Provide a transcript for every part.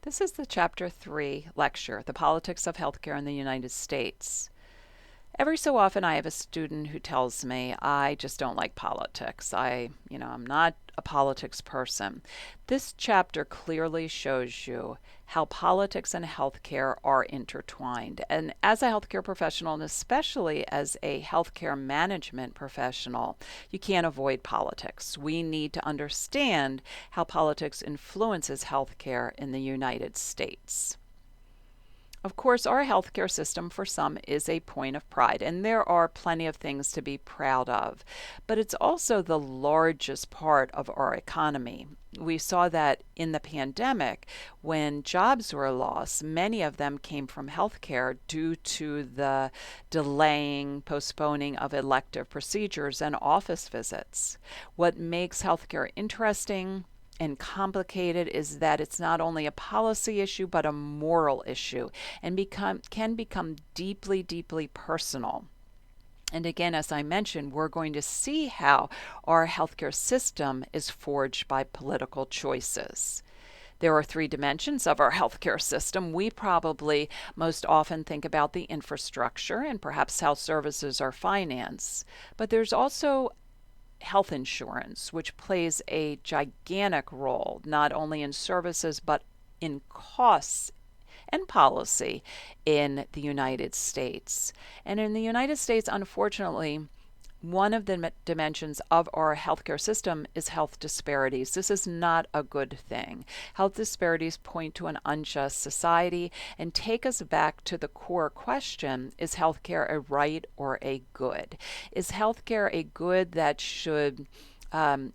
This is the Chapter 3 lecture, The Politics of Healthcare in the United States. Every so often I have a student who tells me, I just don't like politics. I'm not a politics person. This chapter clearly shows you how politics and healthcare are intertwined. And as a healthcare professional, and especially as a healthcare management professional, you can't avoid politics. We need to understand how politics influences healthcare in the United States. Of course, our healthcare system for some is a point of pride, and there are plenty of things to be proud of. But it's also the largest part of our economy. We saw that in the pandemic when jobs were lost. Many of them came from healthcare due to the delaying, postponing of elective procedures and office visits. What makes healthcare interesting and complicated is that it's not only a policy issue but a moral issue and can become deeply, deeply personal. And again, as I mentioned, we're going to see how our healthcare system is forged by political choices. There are three dimensions of our healthcare system. We probably most often think about the infrastructure and perhaps how services are financed. But there's also health insurance, which plays a gigantic role not only in services but in costs and policy in the United States. And in the United States, unfortunately, one of the dimensions of our healthcare system is health disparities. This is not a good thing. Health disparities point to an unjust society and take us back to the core question: is healthcare a right or a good? Is healthcare a good that should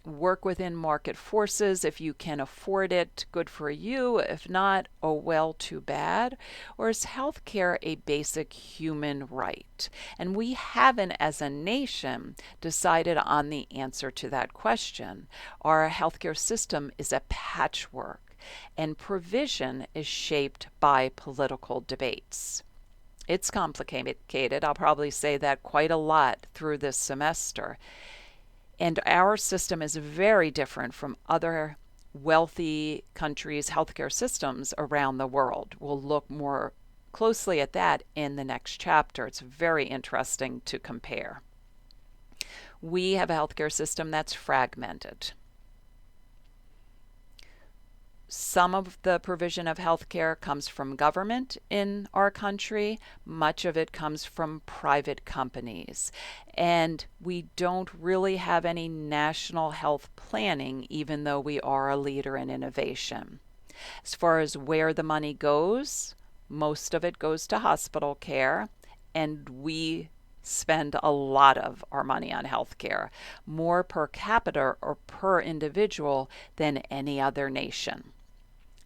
work within market forces? If you can afford it, good for you. If not, oh well, too bad. Or is healthcare a basic human right? And we haven't, as a nation, decided on the answer to that question. Our healthcare system is a patchwork, and provision is shaped by political debates. It's complicated. I'll probably say that quite a lot through this semester. And our system is very different from other wealthy countries' healthcare systems around the world. We'll look more closely at that in the next chapter. It's very interesting to compare. We have a healthcare system that's fragmented. Some of the provision of healthcare comes from government in our country. Much of it comes from private companies. And we don't really have any national health planning, even though we are a leader in innovation. As far as where the money goes, most of it goes to hospital care, and we spend a lot of our money on healthcare, more per capita or per individual than any other nation.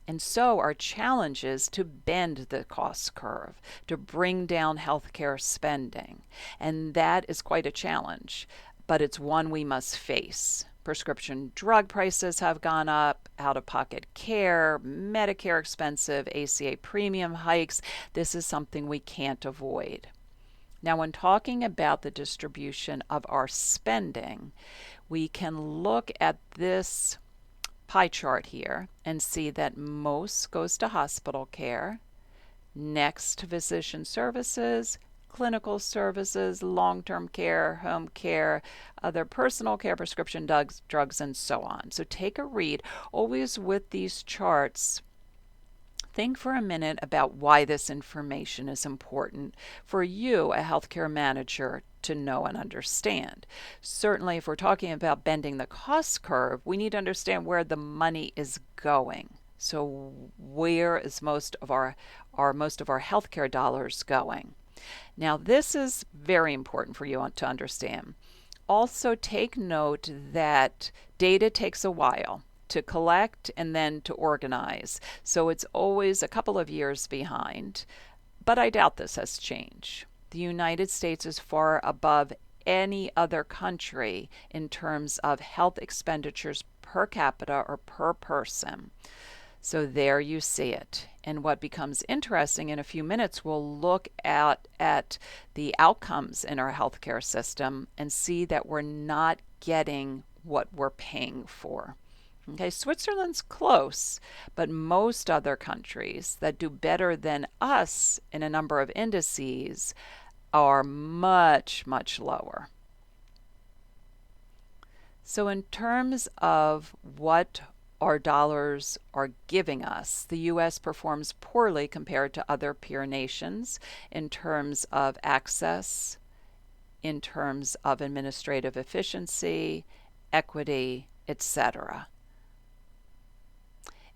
And so our challenge is to bend the cost curve, to bring down healthcare spending. And that is quite a challenge, but it's one we must face. Prescription drug prices have gone up, out-of-pocket care, Medicare expensive, ACA premium hikes. This is something we can't avoid. Now, when talking about the distribution of our spending, we can look at this pie chart here and see that most goes to hospital care, next to physician services, clinical services, long-term care, home care, other personal care, prescription drugs, and so on. So take a read. Always with these charts, think for a minute about why this information is important for you, a healthcare manager, to know and understand. Certainly, if we're talking about bending the cost curve, we need to understand where the money is going. So where is most of our healthcare dollars going? Now, this is very important for you to understand. Also, take note that data takes a while to collect and then to organize. So it's always a couple of years behind. But I doubt this has changed. The United States is far above any other country in terms of health expenditures per capita or per person. So there you see it. And what becomes interesting in a few minutes, we'll look at the outcomes in our healthcare system and see that we're not getting what we're paying for. Okay, Switzerland's close, but most other countries that do better than us in a number of indices are much, much lower. So in terms of what our dollars are giving us, the U.S. performs poorly compared to other peer nations in terms of access, in terms of administrative efficiency, equity, etc.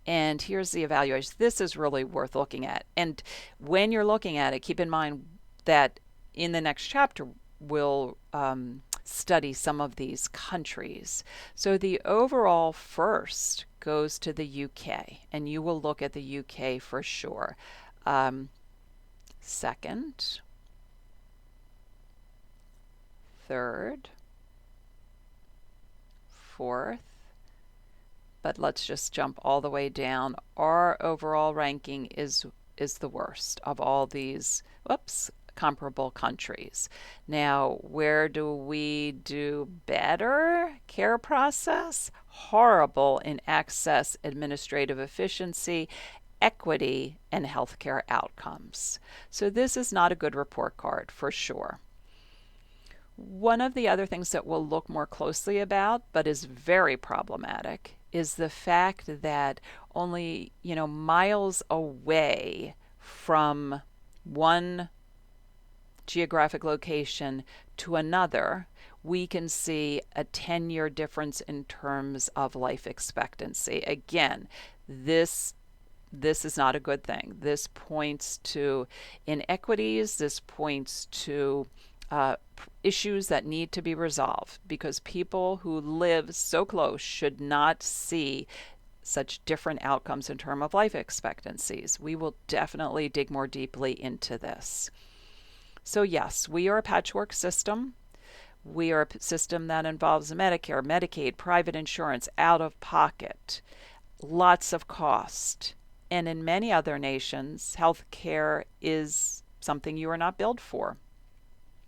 And here's the evaluation. This is really worth looking at. And when you're looking at it, keep in mind that in the next chapter, we'll study some of these countries. So the overall first goes to the UK, and you will look at the UK for sure. Second, third, fourth, but let's just jump all the way down. Our overall ranking is the worst of all these, comparable countries. Now, where do we do better? Care process, horrible in access, administrative efficiency, equity, and healthcare outcomes. So this is not a good report card for sure. One of the other things that we'll look more closely about, but is very problematic, is the fact that only, miles away from one geographic location to another, we can see a 10-year difference in terms of life expectancy. Again, this is not a good thing. This points to inequities. This points to issues that need to be resolved, because people who live so close should not see such different outcomes in terms of life expectancies. We will definitely dig more deeply into this. So yes, we are a patchwork system. We are a system that involves Medicare, Medicaid, private insurance, out of pocket, lots of cost. And in many other nations, healthcare is something you are not billed for.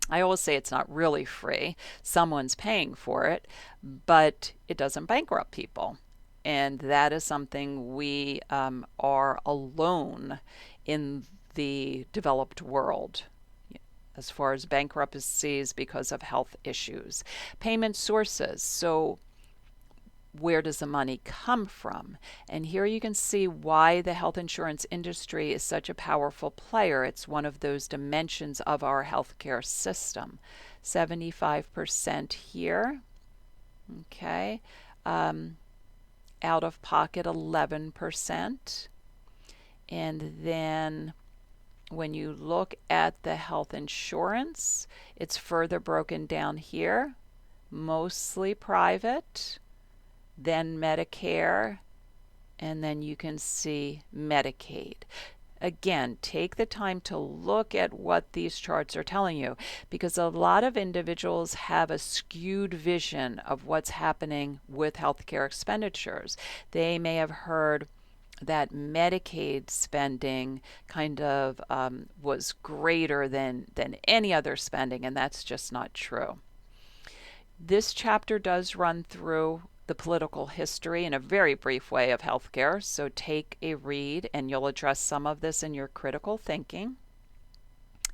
I always say it's not really free. Someone's paying for it, but it doesn't bankrupt people. And that is something we are alone in the developed world as far as bankruptcies because of health issues. Payment sources. So where does the money come from? And here you can see why the health insurance industry is such a powerful player. It's one of those dimensions of our healthcare system. 75% here. Okay. Out of pocket 11%. And then when you look at the health insurance, it's further broken down here. Mostly private, then Medicare, and then you can see Medicaid. Again, take the time to look at what these charts are telling you, because a lot of individuals have a skewed vision of what's happening with healthcare expenditures. They may have heard that Medicaid spending kind of was greater than any other spending, and that's just not true. This chapter does run through the political history in a very brief way of healthcare, so take a read and you'll address some of this in your critical thinking.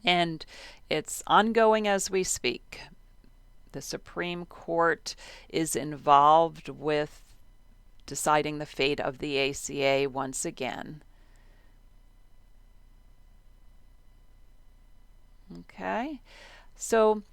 And it's ongoing as we speak. The Supreme Court is involved with deciding the fate of the ACA once again. Okay, so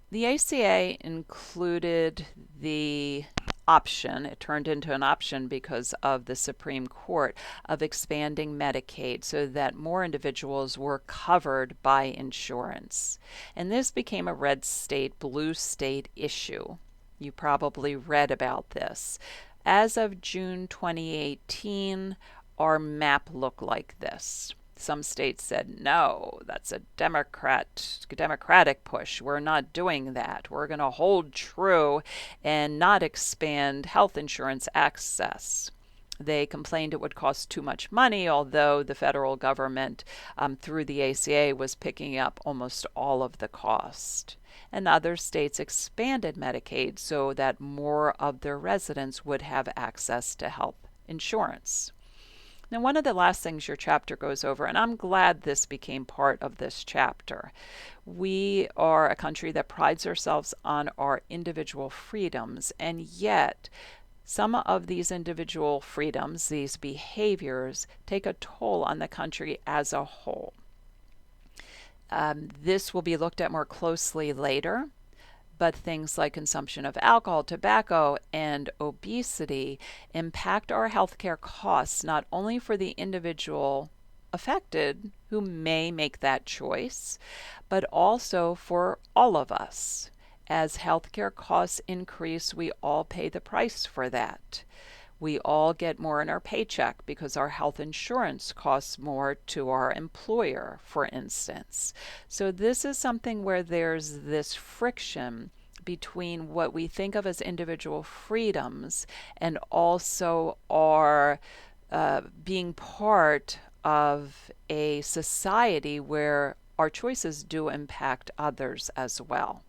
the ACA included the option, it turned into an option because of the Supreme Court, of expanding Medicaid so that more individuals were covered by insurance. And this became a red state, blue state issue. You probably read about this. As of June 2018, our map looked like this. Some states said, no, that's a democratic push. We're not doing that. We're going to hold true and not expand health insurance access. They complained it would cost too much money, although the federal government, through the ACA, was picking up almost all of the cost. And other states expanded Medicaid so that more of their residents would have access to health insurance. Now, one of the last things your chapter goes over, and I'm glad this became part of this chapter, we are a country that prides ourselves on our individual freedoms, and yet some of these individual freedoms, these behaviors, take a toll on the country as a whole. This will be looked at more closely later, but things like consumption of alcohol, tobacco, and obesity impact our healthcare costs not only for the individual affected who may make that choice, but also for all of us. As healthcare costs increase, we all pay the price for that. We all get more in our paycheck because our health insurance costs more to our employer, for instance. So this is something where there's this friction between what we think of as individual freedoms and also our being part of a society where our choices do impact others as well.